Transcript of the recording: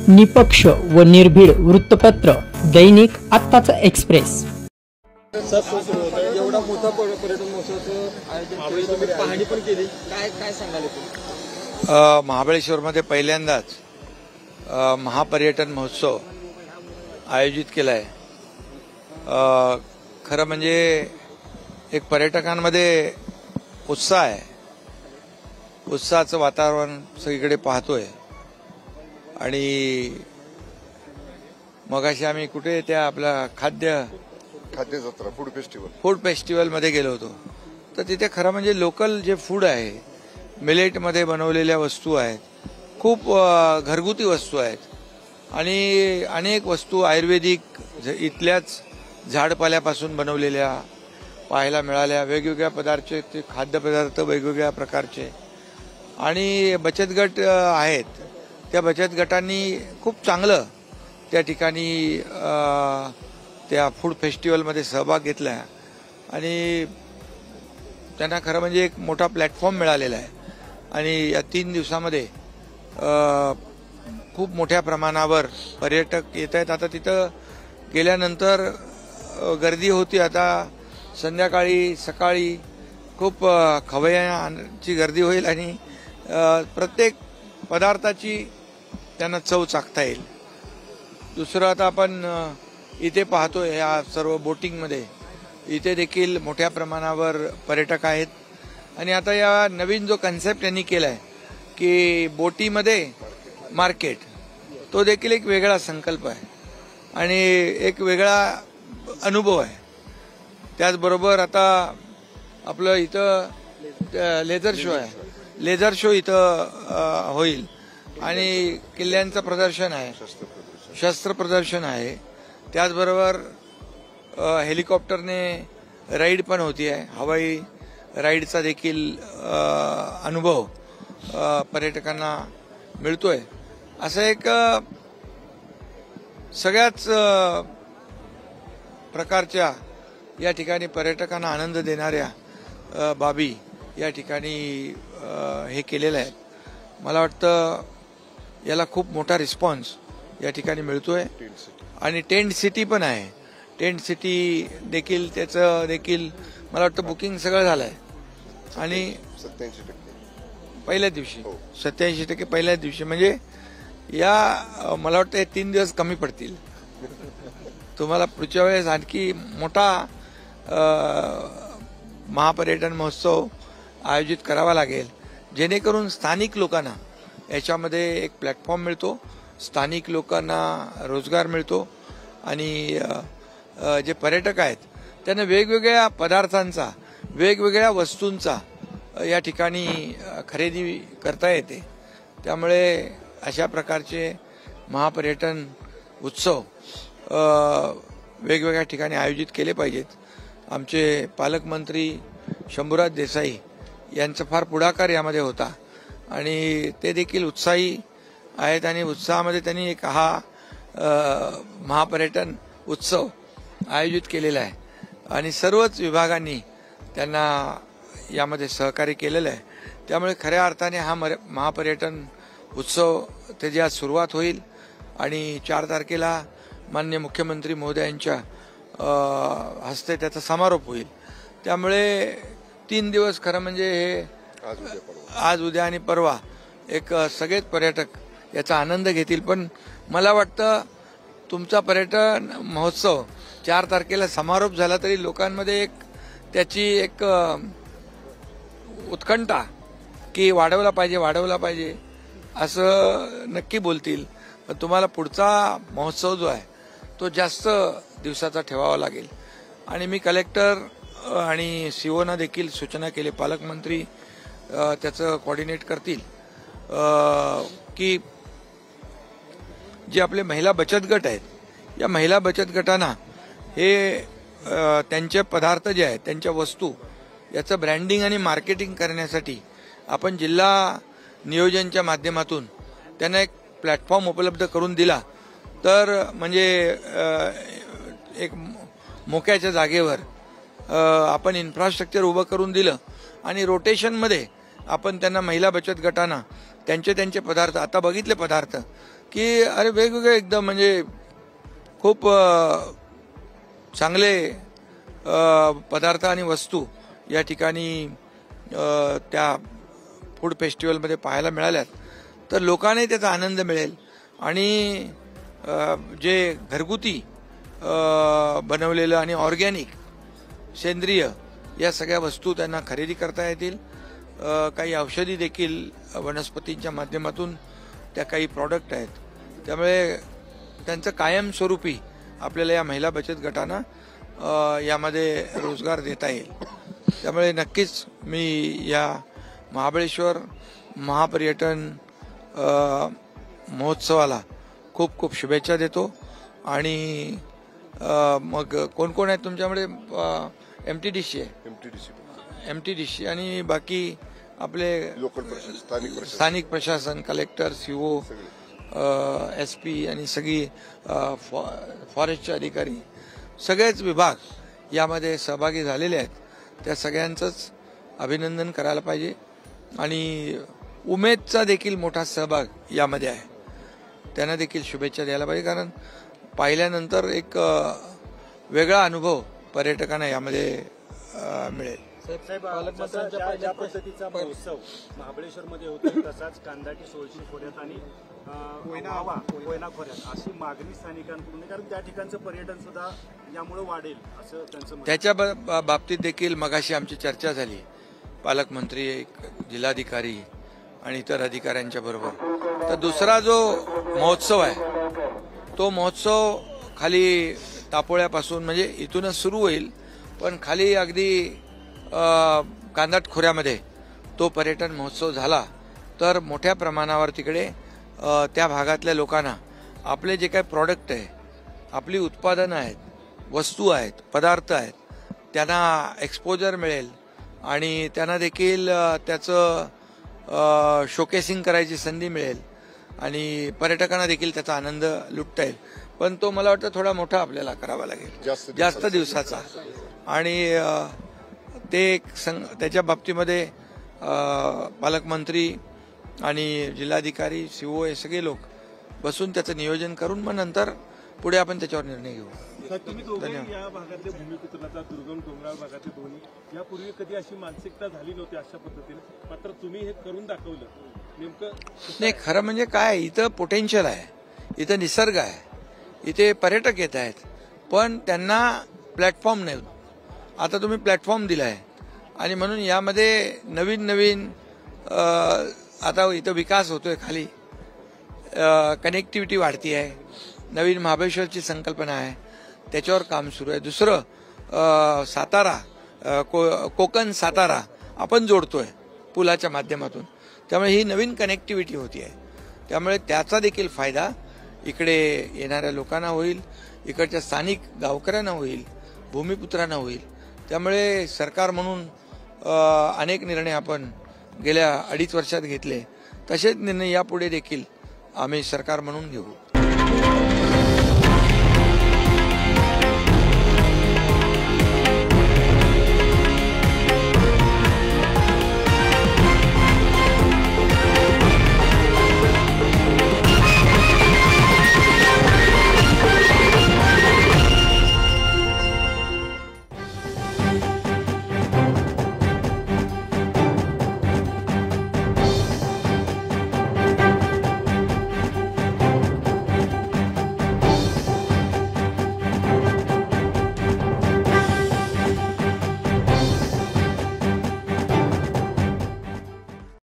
निपक्ष व निर्भीड वृत्तपत्र दैनिक आत्ताचा एक्सप्रेस। एवढा मोठा पर्यटन महोत्सवाचं आयोजन तुम्ही पाहणी पण केली, काय सांगाल तुम्ही? महाबळेश्वरमध्ये पहिल्यांदाच महापर्यटन महोत्सव आयोजित केलाय। खरं म्हणजे एक पर्यटकांमध्ये उत्साह आहे, उत्साहाचं वातावरण सगळीकडे पाहतोय। आणि मगाशी आम्ही कुठे त्या आपला खाद्य जत्रा फूड फेस्टिवल मध्ये गेलो होतो, तर तिथे खरं म्हणजे लोकल जे फूड आहे, मिलेटमध्ये बनवलेल्या वस्तू आहेत, खूप घरगुती वस्तू आहेत आणि अनेक वस्तू आयुर्वेदिक इथल्याच झाडपाल्यापासून बनवलेल्या पाहायला मिळाल्या। वेगवेगळ्या पदार्थाचे ते खाद्यपदार्थ वेगवेगळ्या प्रकारचे आणि बचत गट आहेत, त्या बचत गटांनी खूप चांगलं त्या ठिकाणी त्या फूड फेस्टिवलमध्ये सहभाग घेतला आणि त्यांना खरं म्हणजे एक मोठा प्लॅटफॉर्म मिळालेला आहे। आणि या 3 दिवसामध्ये खूप मोठ्या प्रमाणावर पर्यटक येत आहेत। आता तिथं गेल्यानंतर गर्दी होती, आता संध्याकाळी सकाळी खूप खवय्यांची गर्दी होईल आणि प्रत्येक पदार्थाची त्यांना चव चाखता येईल। दुसरं आता आपण इथे पाहतोय या सर्व बोटिंगमध्ये, इथे देखील मोठ्या प्रमाणावर पर्यटक आहेत आणि आता या नवीन जो कन्सेप्ट यांनी केलाय की बोटीमध्ये मार्केट, तो देखील एक वेगळा संकल्प आहे आणि एक वेगळा अनुभव आहे। त्याचबरोबर आता आपलं इथं लेझर शो आहे, लेझर शो इथं होईल आणि किल्ल्यांचं प्रदर्शन आहे, शस्त्र प्रदर्शन आहे। त्याचबरोबर हेलिकॉप्टरने राईड पण होती आहे, हवाई राईडचा देखील अनुभव पर्यटकांना मिळतोय। असं एक सगळ्याच प्रकारच्या या ठिकाणी पर्यटकांना आनंद देणाऱ्या बाबी या ठिकाणी हे केलेलं आहे। मला वाटतं याला खूप मोठा रिस्पॉन्स या ठिकाणी मिळतोय आणि टेंट सिटी पण आहे। टेंट सिटी देखील त्याचं देखील मला वाटतं बुकिंग सगळं झालंय आणि 87% पहिल्या दिवशी 87% पहिल्याच दिवशी, म्हणजे या मला वाटतं 3 दिवस कमी पडतील। तुम्हाला पुढच्या वेळेस आणखी मोठा महापर्यटन महोत्सव आयोजित करावा लागेल, जेणेकरून स्थानिक लोकांना याच्यामध्ये एक प्लॅटफॉर्म मिळतो, स्थानिक लोकांना रोजगार मिळतो आणि जे पर्यटक आहेत त्यांना वेगवेगळ्या पदार्थांचा, वेगवेगळ्या वस्तूंचा या ठिकाणी खरेदी करता येते। त्यामुळे अशा प्रकारचे महापर्यटन उत्सव वेगवेगळ्या ठिकाणी आयोजित केले पाहिजेत। आमचे पालकमंत्री शंभूराज देसाई यांचा फार पुढाकार यामध्ये होता आणि ते देखील उत्साही आहेत आणि उत्साहामध्ये त्यांनी एक हा महापर्यटन उत्सव आयोजित केलेला आहे आणि सर्वच विभागांनी त्यांना यामध्ये सहकार्य केलेलं आहे। त्यामुळे खऱ्या अर्थाने हा महापर्यटन उत्सव त्याची आज सुरुवात होईल आणि 4 तारखेला माननीय मुख्यमंत्री महोदयांच्या हस्ते त्याचा समारोप होईल। त्यामुळे 3 दिवस खरं म्हणजे हे आज उद्या आणि परवा एक सगळेच पर्यटक याचा आनंद घेतील। पण मला वाटतं तुमचा पर्यटन महोत्सव 4 तारखेला समारोप झाला तरी लोकांमध्ये एक त्याची एक उत्कंठा की वाढवला पाहिजे असं नक्की बोलतील। पण तुम्हाला पुढचा महोत्सव जो आहे तो जास्त दिवसाचा ठेवावा लागेल आणि मी कलेक्टर आणि सीओना देखील सूचना केली, पालकमंत्री त्याचं कोऑर्डिनेट करतील की जे आपले महिला बचत गट आहेत, या महिला बचत गटांना हे त्यांचे पदार्थ जे आहेत, त्यांच्या वस्तू याचं ब्रँडिंग आणि मार्केटिंग करण्यासाठी आपण जिल्हा नियोजनच्या माध्यमातून त्यांना एक प्लॅटफॉर्म उपलब्ध करून दिला तर म्हणजे एक मोक्याच्या जागेवर आपण इन्फ्रास्ट्रक्चर उभं करून दिलं आणि रोटेशनमध्ये आपण त्यांना महिला बचत गटांना त्यांचे पदार्थ आता बघितले पदार्थ की अरे वेगवेगळे एकदम म्हणजे खूप चांगले पदार्थ आणि वस्तू या ठिकाणी त्या फूड फेस्टिवलमध्ये पाहायला मिळाल्यात, तर लोकांनाही त्याचा आनंद मिळेल आणि जे घरगुती बनवलेलं आणि ऑर्गॅनिक सेंद्रिय या सगळ्या वस्तू त्यांना खरेदी करता येतील. काही औषधी देखील वनस्पतींच्या माध्यमातून त्या काही प्रॉडक्ट आहेत, त्यामुळे त्यांचं कायमस्वरूपी आपल्याला या महिला बचत गटांना यामध्ये रोजगार देता येईल. त्यामुळे नक्कीच मी या महाबळेश्वर महापर्यटन महोत्सवाला खूप खूप शुभेच्छा देतो. आणि मग कोण कोण आहेत तुमच्याकडे? MTDC आहे, MTDC आणि बाकी आपले स्थानिक प्रशासन, कलेक्टर, CO, SP आणि सगळी फॉरेस्टचे अधिकारी, सगळेच विभाग यामध्ये सहभागी झालेले आहेत. त्या सगळ्यांचंच अभिनंदन करायला पाहिजे आणि उमेदचा देखील मोठा सहभाग यामध्ये आहे, त्यांना देखील शुभेच्छा द्यायला पाहिजे. कारण पाहिल्यानंतर एक वेगळा अनुभव पर्यटकांना यामध्ये मिळेल. ज्या पद्धतीचा महोत्सव महाबळेश्वरमध्ये होतो तसाच कांदाटी, सोळशी खोऱ्यात आणि कोयना खोऱ्यात अशी मागणी स्थानिकांकडून, कारण त्या ठिकाणचं पर्यटन सुद्धा यामुळे वाढेल असं त्यांचं म्हणणं. त्याच्या बाबतीत देखील मगाशी आमची चर्चा झाली, पालकमंत्री, जिल्हाधिकारी आणि इतर अधिकाऱ्यांच्या बरोबर. तर दुसरा जो महोत्सव आहे तो महोत्सव खाली तापोळ्यापासून म्हणजे इथूनच सुरू होईल, पण खाली अगदी कांदाट खोऱ्यामध्ये तो पर्यटन महोत्सव झाला तर मोठ्या प्रमाणावर तिकडे त्या भागातल्या लोकांना आपले जे काही प्रॉडक्ट आहे, आपली उत्पादनं आहेत, वस्तू आहेत, पदार्थ आहेत, त्यांना एक्सपोजर मिळेल आणि त्यांना देखील त्याचं शोकेसिंग करायची संधी मिळेल आणि पर्यटकांना देखील त्याचा आनंद लुटता येईल. पण तो मला वाटतं थोडा मोठा आपल्याला करावा लागेल, जास्त दिवसाचा. आणि ते त्याच्या बाबतीमध्ये पालकमंत्री आणि जिल्हाधिकारी, CO हे सगळे लोक बसून त्याचं नियोजन करून मग नंतर पुढे आपण त्याच्यावर निर्णय घेऊ. तुम्ही दोघे या भागातले भूमिपुत्राचा, दुर्गम डोंगराळ भागातले दोन्ही, यापूर्वी कधी अशी मानसिकता झाली नव्हती अशा पद्धतीने, मात्र तुम्ही हे करून दाखवलं. नेमकं नाही, खरं म्हणजे काय, इथं पोटेन्शियल आहे, इथं निसर्ग आहे, इथे पर्यटक येत आहेत, पण त्यांना प्लॅटफॉर्म नाही. आता तुम्ही प्लॅटफॉर्म दिलाय आणि म्हणून यामध्ये नवीन नवीन आता इथं विकास होतोय, खाली कनेक्टिव्हिटी वाढती आहे, नवीन महाबळेश्वरची संकल्पना आहे, त्याच्यावर काम सुरू आहे. दुसरं सातारा, कोकण सातारा आपण जोडतोय पुलाच्या माध्यमातून, त्यामुळे ही नवीन कनेक्टिव्हिटी होती आहे. त्यामुळे त्याचा देखील फायदा इकडे येणाऱ्या लोकांना होईल, इकडच्या स्थानिक गावकऱ्यांना होईल, भूमिपुत्रांना होईल. त्यामुळे सरकार म्हणून अनेक निर्णय आपण गेल्या 2.5 वर्षात घेतले, तसेच निर्णय यापुढे देखील आम्ही सरकार म्हणून घेऊ.